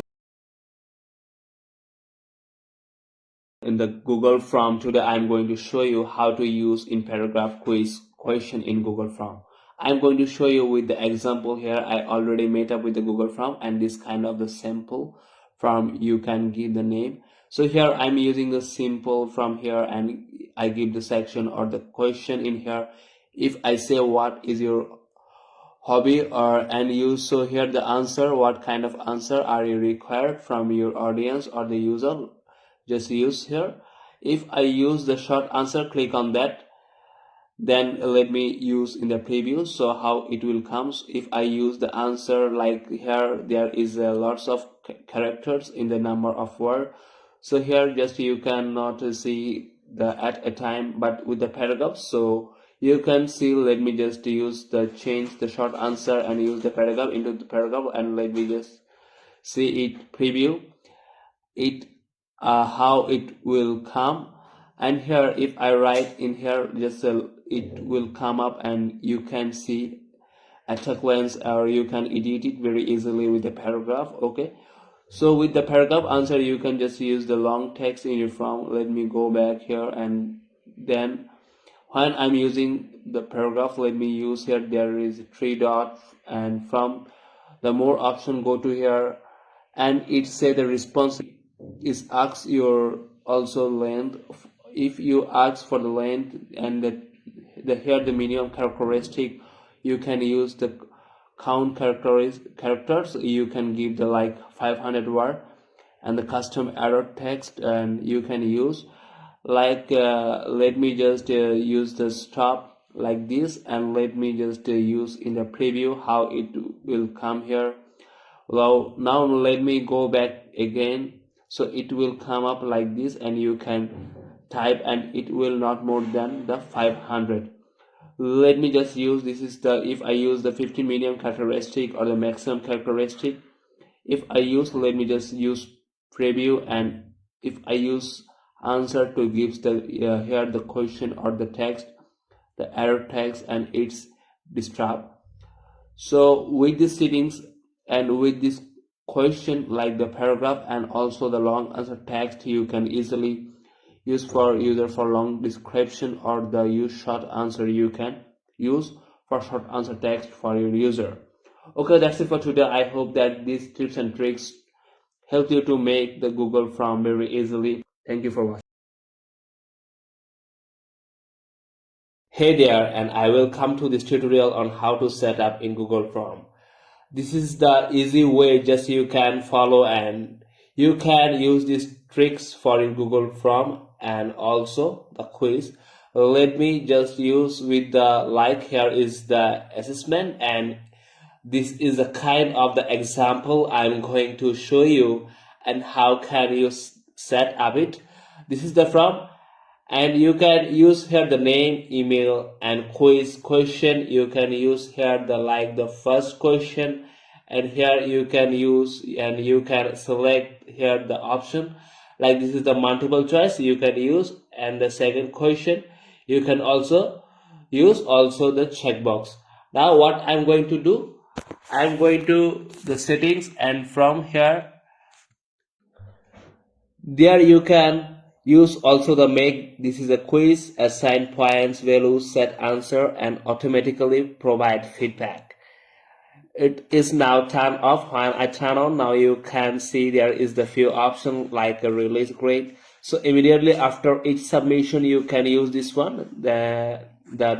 In the Google Form today, I'm going to show you how to use in paragraph quiz question in Google Form. I'm going to show you with the example here. I already made up with the Google Form, and this kind of the sample form you can give the name. So here I'm using the simple from here, and I give the section or the question in here. If I say what is your hobby, or and you so here the answer, what kind of answer are you required from your audience or the user, just use here. If I use the short answer, click on that, then let me use in the preview so how it will comes. If I use the answer like here, there is lots of characters in the number of word, so here just you cannot see the at a time, but with the paragraph so you can see. Let me just use the change the short answer and use the paragraph into the paragraph, and let me just see it preview it how it will come. And here if I write in here, just it will come up, and you can see at a glance, or you can edit it very easily with the paragraph. Okay, so with the paragraph answer you can just use the long text in your form. Let me go back here, and then when I'm using the paragraph, let me use here, there is 3 dots, and from the more option go to here, and it say the response is ask your also length. If you ask for the length and the here the minimum characteristic, you can use the count characters. You can give the like 500 word, and the custom error text, and you can use like let me just use the stop like this, and let me just use in the preview how it will come here. Well, now let me go back again, so it will come up like this, and you can type, and it will not more than the 500. Let me just use, this is the, if I use the 15 medium characteristic or the maximum characteristic, if I use, let me just use preview, and if I use answer to gives the here the question or the text, the error text, and it's disturbed. So with these settings and with this question like the paragraph and also the long answer text, you can easily use for user for long description, or the use short answer you can use for short answer text for your user. Okay, that's it for today. I hope that these tips and tricks help you to make the Google Form very easily. Thank you for watching. Hey there, and I welcome to this tutorial on how to set up in Google Chrome. This is the easy way just you can follow, and you can use these tricks for your Google Chrome and also the quiz. Let me just use with the like here is the assessment, and this is a kind of the example I'm going to show you and how can you set up it. This is the from, and you can use here the name, email, and quiz question. You can use here the like the first question, and here you can use and you can select here the option like this is the multiple choice you can use, and the second question you can also use also the checkbox. Now what I'm going to do, I'm going to the settings, and from here there you can use also the make this is a quiz, assign points, values, set answer, and automatically provide feedback. It is now turned off. When I turn on, now you can see there is the few options like a release grade. So immediately after each submission you can use this one, the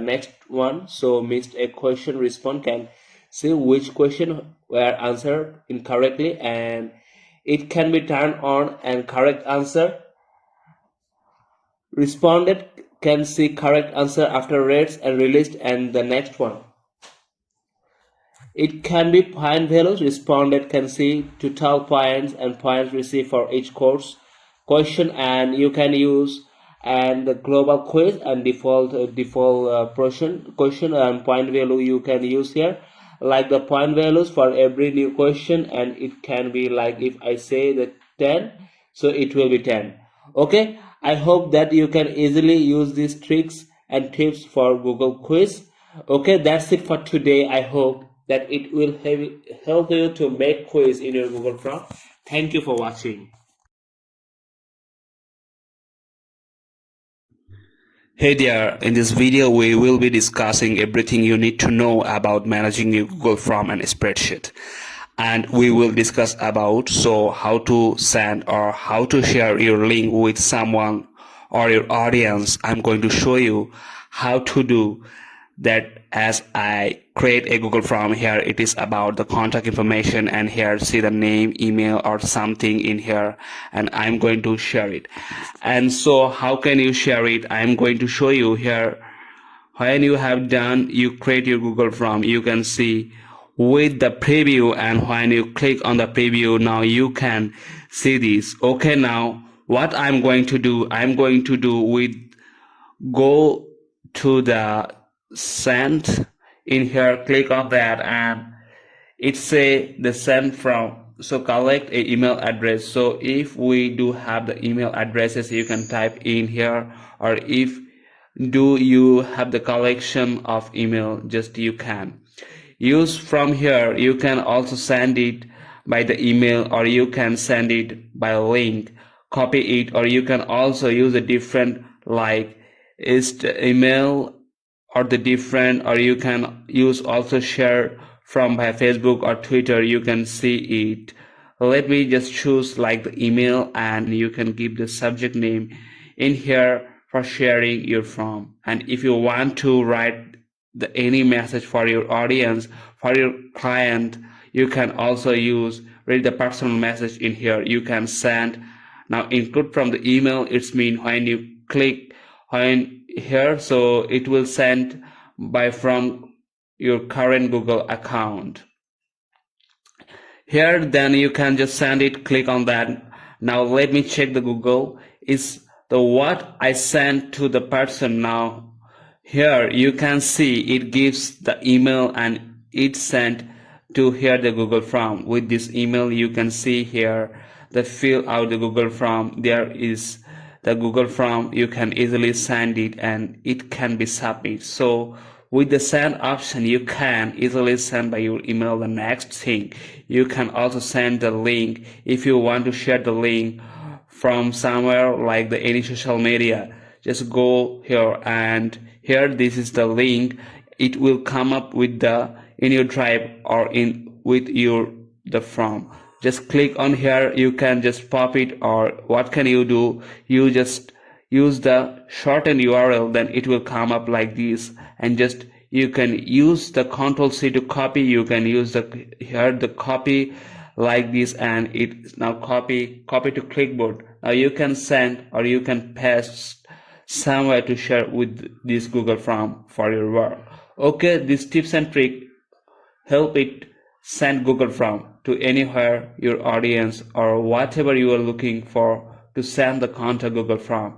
next one. So missed a question respond can see which question were answered incorrectly, and it can be turned on, and correct answer responded can see correct answer after rates and released, and the next one it can be point values responded can see total points and points received for each course question, and you can use and the global quiz and default question and point value you can use here like the point values for every new question, and it can be like if I say the 10, so it will be 10. Okay, I hope that you can easily use these tricks and tips for Google quiz. Okay, that's it for today. I hope that it will help you to make quiz in your Google Chrome. Thank you for watching. Hey there, in this video we will be discussing everything you need to know about managing your Google Form and spreadsheet. And we will discuss about how to send or how to share your link with someone or your audience. I'm going to show you how to do that. As I create a Google Form, here it is about the contact information, and here see the name, email, or something in here, and I'm going to share it. And so how can you share it? I'm going to show you here. When you have done, you create your Google Form, you can see with the preview, and when you click on the preview, now you can see this. Okay, now what I'm going to do with go to the send in here, click on that, and it say the send from, so collect a email address. So if we do have the email addresses, you can type in here, or if do you have the collection of email, just you can use from here. You can also send it by the email, or you can send it by link, copy it, or you can also use a different like is the email or the different, or you can use also share from by Facebook or Twitter. You can see it. Let me just choose like the email, and you can give the subject name in here for sharing your form. And if you want to write any message for your audience, for your client, you can also read the personal message in here. You can send. Now include from the email, it's mean when you click here, so it will send by from your current Google account here. Then you can just send it, click on that. Now let me check the Google is the what I sent to the person. Now here you can see it gives the email, and it sent to here the Google Form. With this email you can see here the fill out the Google Form. There is the Google Form. You can easily send it, and it can be submitted. So with the send option, you can easily send by your email. The next thing, you can also send the link if you want to share the link from somewhere like the any social media. Just go here, and here this is the link. It will come up with the in your drive or in with your the form. Just click on here. You can just pop it, or what can you do? You just use the shortened URL, then it will come up like this, and just you can use the Ctrl+C to copy. You can use the copy like this, and it's now copy to clipboard. Now you can send or you can paste somewhere to share with this Google Form for your work. Okay, these tips and tricks help it send Google Form to anywhere your audience or whatever you are looking for to send the contact Google Form.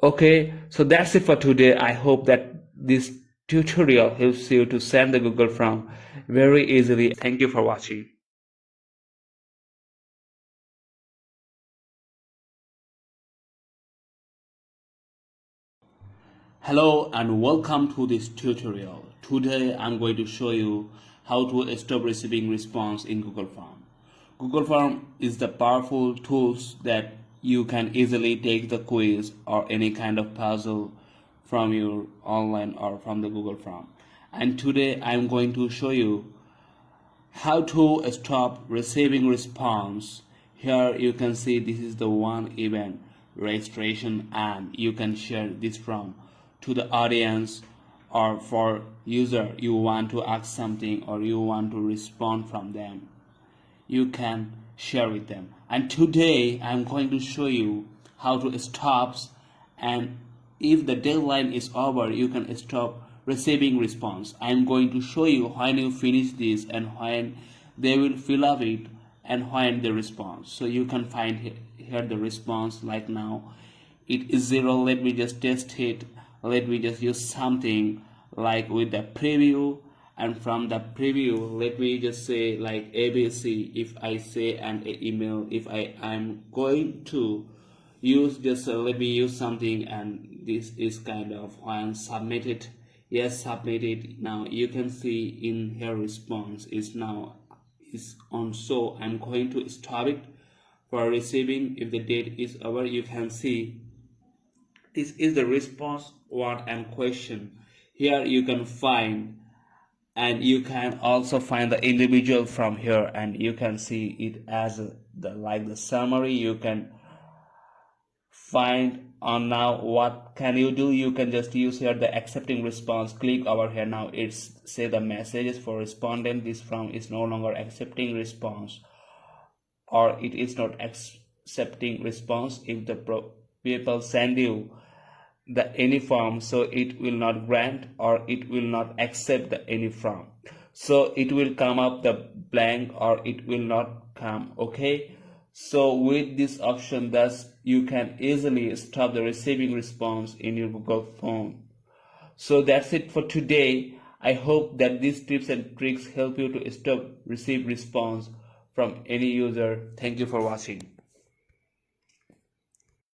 Okay, so that's it for today. I hope that this tutorial helps you to send the Google Form very easily. Thank you for watching. Hello and welcome to this tutorial. Today I'm going to show you how to stop receiving response in Google Form. Google Form is the powerful tools that you can easily take the quiz or any kind of puzzle from your online or from the Google Form. And today I'm going to show you how to stop receiving response. Here you can see this is the one event registration, and you can share this from to the audience or for user you want to ask something or you want to respond from them. You can share with them. And today I'm going to show you how to stop, and if the deadline is over you can stop receiving response. I'm going to show you when you finish this and when they will fill up it and when the response. So you can find here the response. Like now it is 0. Let me just test it. Let me just use something like with the preview, and from the preview let me just say like ABC. If I say an email, if I'm going to use just let me use something, and this is kind of when submitted. Yes, submitted. Now you can see in here response is now is on, so I'm going to stop it for receiving. If the date is over, you can see this is the response one and question. Here you can find, and you can also find the individual from here, and you can see it as the summary. You can find on. Now what can you do? You can just use here the accepting response. Click over here. Now it's say the messages for respondent. This form is no longer accepting response, or it is not accepting response if the people send you the any form, so it will not grant or it will not accept the any form, so it will come up the blank or it will not come. Okay, so with this option, thus you can easily stop the receiving response in your Google Form. So that's it for today. I hope that these tips and tricks help you to stop receive response from any user. Thank you for watching.